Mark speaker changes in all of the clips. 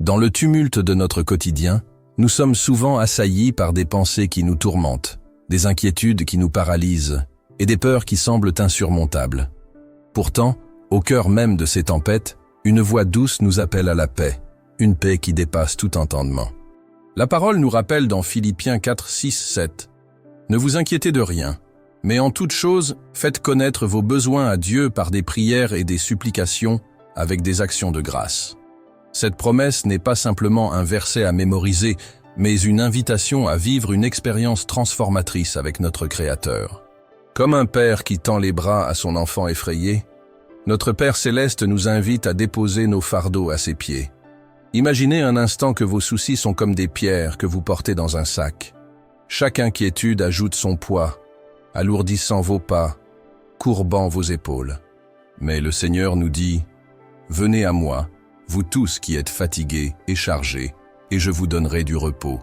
Speaker 1: Dans le tumulte de notre quotidien, nous sommes souvent assaillis par des pensées qui nous tourmentent, des inquiétudes qui nous paralysent et des peurs qui semblent insurmontables. Pourtant, au cœur même de ces tempêtes, une voix douce nous appelle à la paix, une paix qui dépasse tout entendement. La parole nous rappelle dans Philippiens 4, 6, 7 « Ne vous inquiétez de rien, mais en toute chose, faites connaître vos besoins à Dieu par des prières et des supplications avec des actions de grâce. » Cette promesse n'est pas simplement un verset à mémoriser, mais une invitation à vivre une expérience transformatrice avec notre Créateur. Comme un père qui tend les bras à son enfant effrayé, notre Père Céleste nous invite à déposer nos fardeaux à ses pieds. Imaginez un instant que vos soucis sont comme des pierres que vous portez dans un sac. Chaque inquiétude ajoute son poids, alourdissant vos pas, courbant vos épaules. Mais le Seigneur nous dit « Venez à moi, vous tous qui êtes fatigués et chargés, et je vous donnerai du repos. »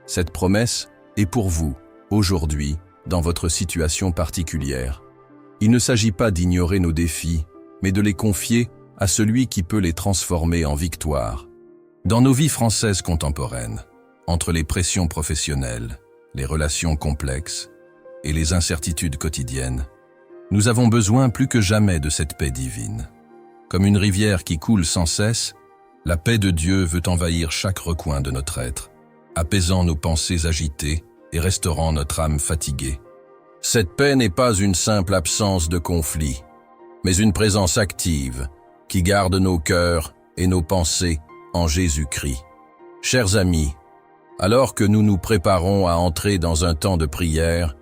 Speaker 1: Cette promesse est pour vous, aujourd'hui, dans votre situation particulière. Il ne s'agit pas d'ignorer nos défis, mais de les confier à celui qui peut les transformer en victoire. Dans nos vies françaises contemporaines, entre les pressions professionnelles, les relations complexes et les incertitudes quotidiennes, nous avons besoin plus que jamais de cette paix divine. Comme une rivière qui coule sans cesse, la paix de Dieu veut envahir chaque recoin de notre être, apaisant nos pensées agitées et restaurant notre âme fatiguée. Cette paix n'est pas une simple absence de conflit, mais une présence active qui garde nos cœurs et nos pensées en Jésus-Christ. Chers amis, alors que nous nous préparons à entrer dans un temps de prière,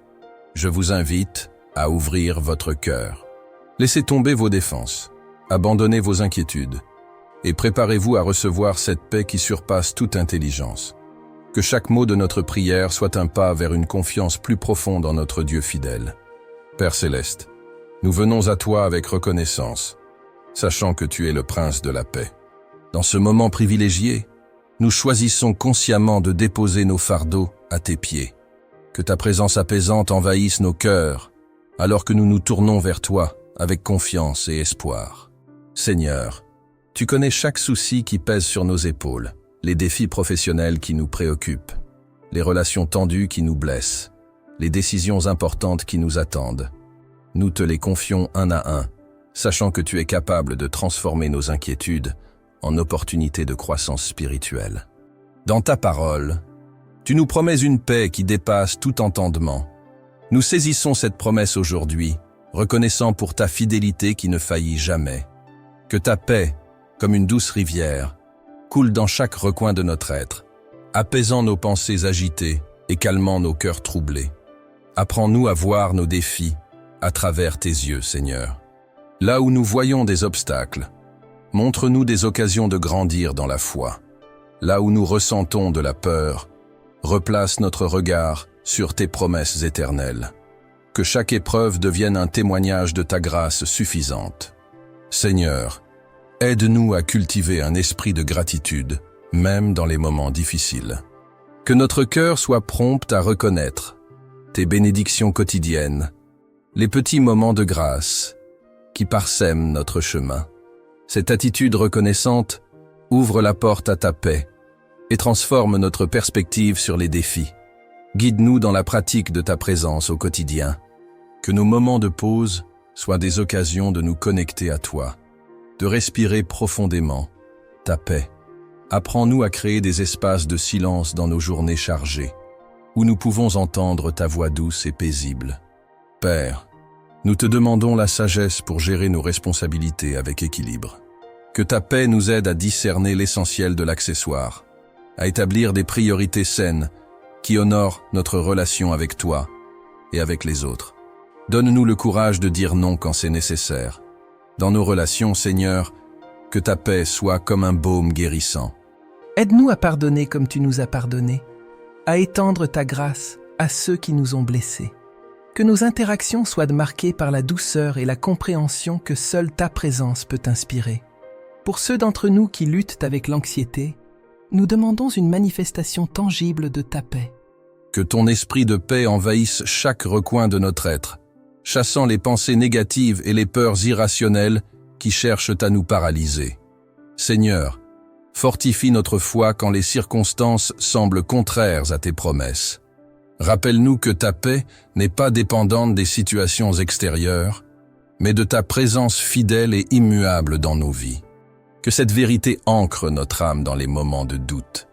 Speaker 1: je vous invite à ouvrir votre cœur. Laissez tomber vos défenses, abandonnez vos inquiétudes et préparez-vous à recevoir cette paix qui surpasse toute intelligence. Que chaque mot de notre prière soit un pas vers une confiance plus profonde en notre Dieu fidèle. Père Céleste, nous venons à toi avec reconnaissance, sachant que tu es le Prince de la paix. Dans ce moment privilégié, nous choisissons consciemment de déposer nos fardeaux à tes pieds. Que ta présence apaisante envahisse nos cœurs, alors que nous nous tournons vers toi avec confiance et espoir. Seigneur, tu connais chaque souci qui pèse sur nos épaules, les défis professionnels qui nous préoccupent, les relations tendues qui nous blessent, les décisions importantes qui nous attendent. Nous te les confions un à un, sachant que tu es capable de transformer nos inquiétudes en opportunités de croissance spirituelle. Dans ta parole, tu nous promets une paix qui dépasse tout entendement. Nous saisissons cette promesse aujourd'hui, reconnaissant pour ta fidélité qui ne faillit jamais. Que ta paix, comme une douce rivière, coule dans chaque recoin de notre être, apaisant nos pensées agitées et calmant nos cœurs troublés. Apprends-nous à voir nos défis à travers tes yeux, Seigneur. Là où nous voyons des obstacles, montre-nous des occasions de grandir dans la foi. Là où nous ressentons de la peur, replace notre regard sur tes promesses éternelles. Que chaque épreuve devienne un témoignage de ta grâce suffisante. Seigneur, aide-nous à cultiver un esprit de gratitude, même dans les moments difficiles. Que notre cœur soit prompt à reconnaître tes bénédictions quotidiennes, les petits moments de grâce qui parsèment notre chemin. Cette attitude reconnaissante ouvre la porte à ta paix et transforme notre perspective sur les défis. Guide-nous dans la pratique de ta présence au quotidien. Que nos moments de pause soient des occasions de nous connecter à toi, de respirer profondément ta paix. Apprends-nous à créer des espaces de silence dans nos journées chargées, où nous pouvons entendre ta voix douce et paisible. Père, nous te demandons la sagesse pour gérer nos responsabilités avec équilibre. Que ta paix nous aide à discerner l'essentiel de l'accessoire, à établir des priorités saines qui honorent notre relation avec toi et avec les autres. Donne-nous le courage de dire non quand c'est nécessaire. Dans nos relations, Seigneur, que ta paix soit comme un baume guérissant.
Speaker 2: Aide-nous à pardonner comme tu nous as pardonné, à étendre ta grâce à ceux qui nous ont blessés. Que nos interactions soient marquées par la douceur et la compréhension que seule ta présence peut inspirer. Pour ceux d'entre nous qui luttent avec l'anxiété, nous demandons une manifestation tangible de ta paix.
Speaker 1: Que ton esprit de paix envahisse chaque recoin de notre être, chassant les pensées négatives et les peurs irrationnelles qui cherchent à nous paralyser. Seigneur, Fortifie notre foi quand les circonstances semblent contraires à tes promesses. Rappelle-nous que ta paix n'est pas dépendante des situations extérieures, mais de ta présence fidèle et immuable dans nos vies. Que cette vérité ancre notre âme dans les moments de doute.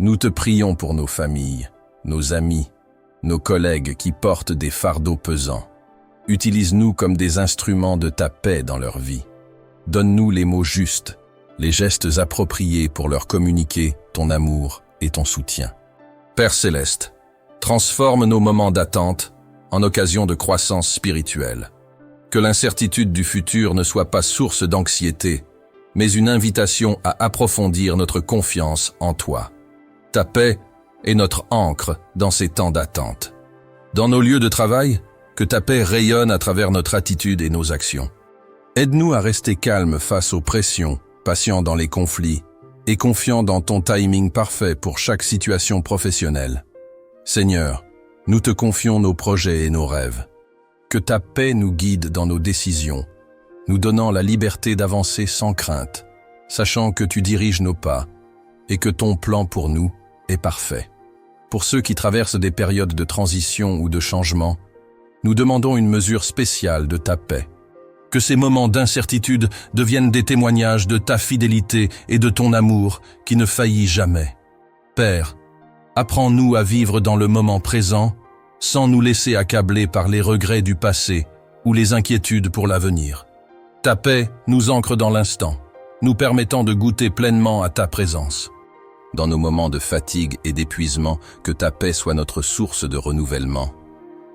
Speaker 1: Nous te prions pour nos familles, nos amis, nos collègues qui portent des fardeaux pesants. Utilise-nous comme des instruments de ta paix dans leur vie. Donne-nous les mots justes, les gestes appropriés pour leur communiquer ton amour et ton soutien. Père céleste, transforme nos moments d'attente en occasion de croissance spirituelle. Que l'incertitude du futur ne soit pas source d'anxiété, mais une invitation à approfondir notre confiance en toi. Ta paix est notre ancre dans ces temps d'attente. Dans nos lieux de travail, que ta paix rayonne à travers notre attitude et nos actions. Aide-nous à rester calmes face aux pressions, patients dans les conflits et confiants dans ton timing parfait pour chaque situation professionnelle. Seigneur, nous te confions nos projets et nos rêves. Que ta paix nous guide dans nos décisions, nous donnant la liberté d'avancer sans crainte, sachant que tu diriges nos pas et que ton plan pour nous est parfait. Pour ceux qui traversent des périodes de transition ou de changement, nous demandons une mesure spéciale de ta paix. Que ces moments d'incertitude deviennent des témoignages de ta fidélité et de ton amour qui ne faillit jamais. Père, apprends-nous à vivre dans le moment présent sans nous laisser accabler par les regrets du passé ou les inquiétudes pour l'avenir. Ta paix nous ancre dans l'instant, nous permettant de goûter pleinement à ta présence. Dans nos moments de fatigue et d'épuisement, que ta paix soit notre source de renouvellement.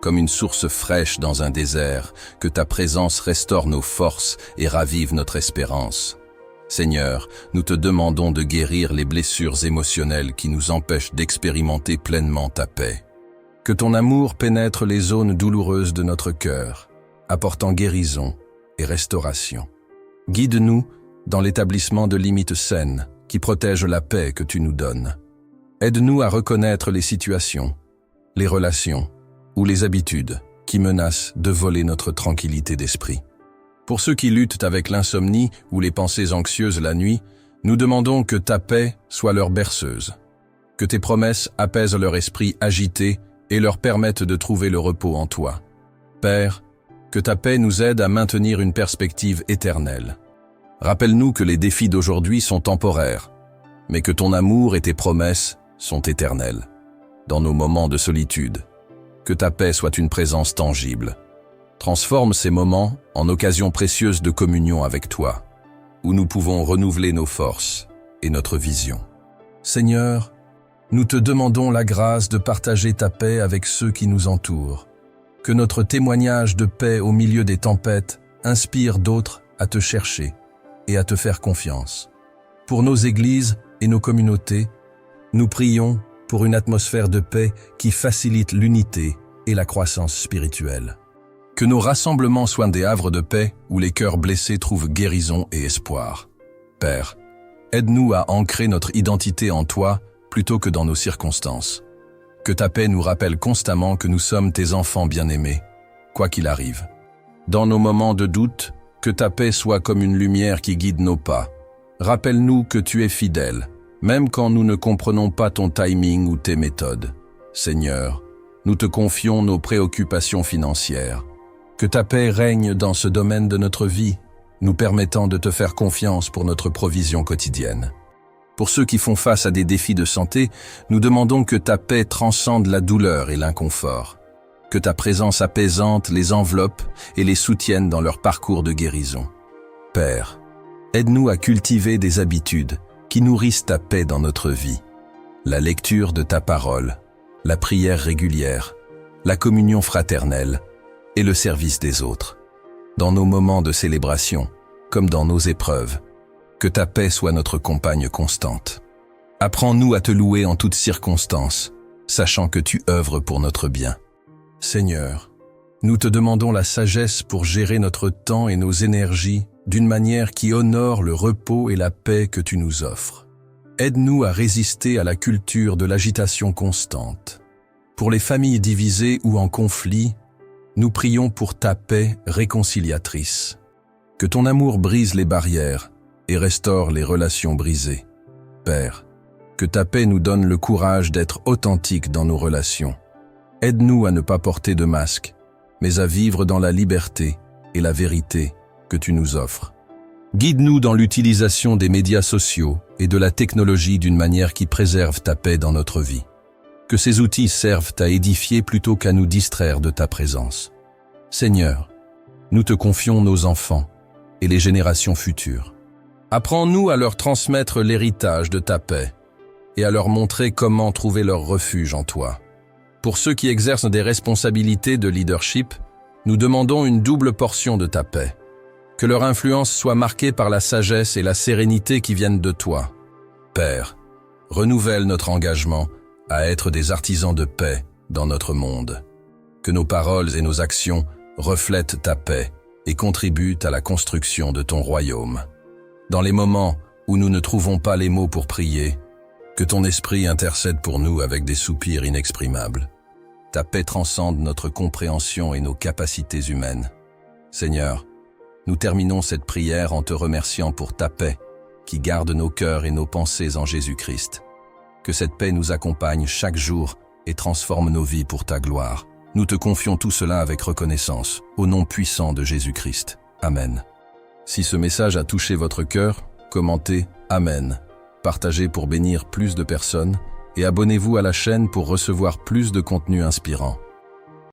Speaker 1: Comme une source fraîche dans un désert, que ta présence restaure nos forces et ravive notre espérance. Seigneur, nous te demandons de guérir les blessures émotionnelles qui nous empêchent d'expérimenter pleinement ta paix. Que ton amour pénètre les zones douloureuses de notre cœur, apportant guérison et restauration. Guide-nous dans l'établissement de limites saines qui protègent la paix que tu nous donnes. Aide-nous à reconnaître les situations, les relations ou les habitudes qui menacent de voler notre tranquillité d'esprit. Pour ceux qui luttent avec l'insomnie ou les pensées anxieuses la nuit, nous demandons que ta paix soit leur berceuse, que tes promesses apaisent leur esprit agité et leur permettent de trouver le repos en toi. Père, que ta paix nous aide à maintenir une perspective éternelle. Rappelle-nous que les défis d'aujourd'hui sont temporaires, mais que ton amour et tes promesses sont éternels. Dans nos moments de solitude, que ta paix soit une présence tangible. Transforme ces moments en occasions précieuses de communion avec toi, où nous pouvons renouveler nos forces et notre vision. Seigneur, nous te demandons la grâce de partager ta paix avec ceux qui nous entourent. Que notre témoignage de paix au milieu des tempêtes inspire d'autres à te chercher et à te faire confiance. Pour nos églises et nos communautés, nous prions pour une atmosphère de paix qui facilite l'unité et la croissance spirituelle. Que nos rassemblements soient des havres de paix où les cœurs blessés trouvent guérison et espoir. Père, aide-nous à ancrer notre identité en toi plutôt que dans nos circonstances. Que ta paix nous rappelle constamment que nous sommes tes enfants bien-aimés, quoi qu'il arrive. Dans nos moments de doute, que ta paix soit comme une lumière qui guide nos pas. Rappelle-nous que tu es fidèle, même quand nous ne comprenons pas ton timing ou tes méthodes. Seigneur, nous te confions nos préoccupations financières. Que ta paix règne dans ce domaine de notre vie, nous permettant de te faire confiance pour notre provision quotidienne. Pour ceux qui font face à des défis de santé, nous demandons que ta paix transcende la douleur et l'inconfort. Que ta présence apaisante les enveloppe et les soutienne dans leur parcours de guérison. Père, aide-nous à cultiver des habitudes qui nourrissent ta paix dans notre vie. La lecture de ta parole, la prière régulière, la communion fraternelle et le service des autres. Dans nos moments de célébration, comme dans nos épreuves, que ta paix soit notre compagne constante. Apprends-nous à te louer en toutes circonstances, sachant que tu œuvres pour notre bien. Seigneur, nous te demandons la sagesse pour gérer notre temps et nos énergies d'une manière qui honore le repos et la paix que tu nous offres. Aide-nous à résister à la culture de l'agitation constante. Pour les familles divisées ou en conflit, nous prions pour ta paix réconciliatrice. Que ton amour brise les barrières et restaure les relations brisées. Père, que ta paix nous donne le courage d'être authentiques dans nos relations. Aide-nous à ne pas porter de masque, mais à vivre dans la liberté et la vérité que tu nous offres. Guide-nous dans l'utilisation des médias sociaux et de la technologie d'une manière qui préserve ta paix dans notre vie. Que ces outils servent à édifier plutôt qu'à nous distraire de ta présence. Seigneur, nous te confions nos enfants et les générations futures. Apprends-nous à leur transmettre l'héritage de ta paix et à leur montrer comment trouver leur refuge en toi. Pour ceux qui exercent des responsabilités de leadership, nous demandons une double portion de ta paix. Que leur influence soit marquée par la sagesse et la sérénité qui viennent de toi. Père, renouvelle notre engagement à être des artisans de paix dans notre monde. Que nos paroles et nos actions reflètent ta paix et contribuent à la construction de ton royaume. Dans les moments où nous ne trouvons pas les mots pour prier, que ton esprit intercède pour nous avec des soupirs inexprimables. Ta paix transcende notre compréhension et nos capacités humaines. Seigneur, nous terminons cette prière en te remerciant pour ta paix, qui garde nos cœurs et nos pensées en Jésus-Christ. Que cette paix nous accompagne chaque jour et transforme nos vies pour ta gloire. Nous te confions tout cela avec reconnaissance, au nom puissant de Jésus-Christ. Amen. Si ce message a touché votre cœur, commentez « Amen », partagez pour bénir plus de personnes et abonnez-vous à la chaîne pour recevoir plus de contenu inspirant.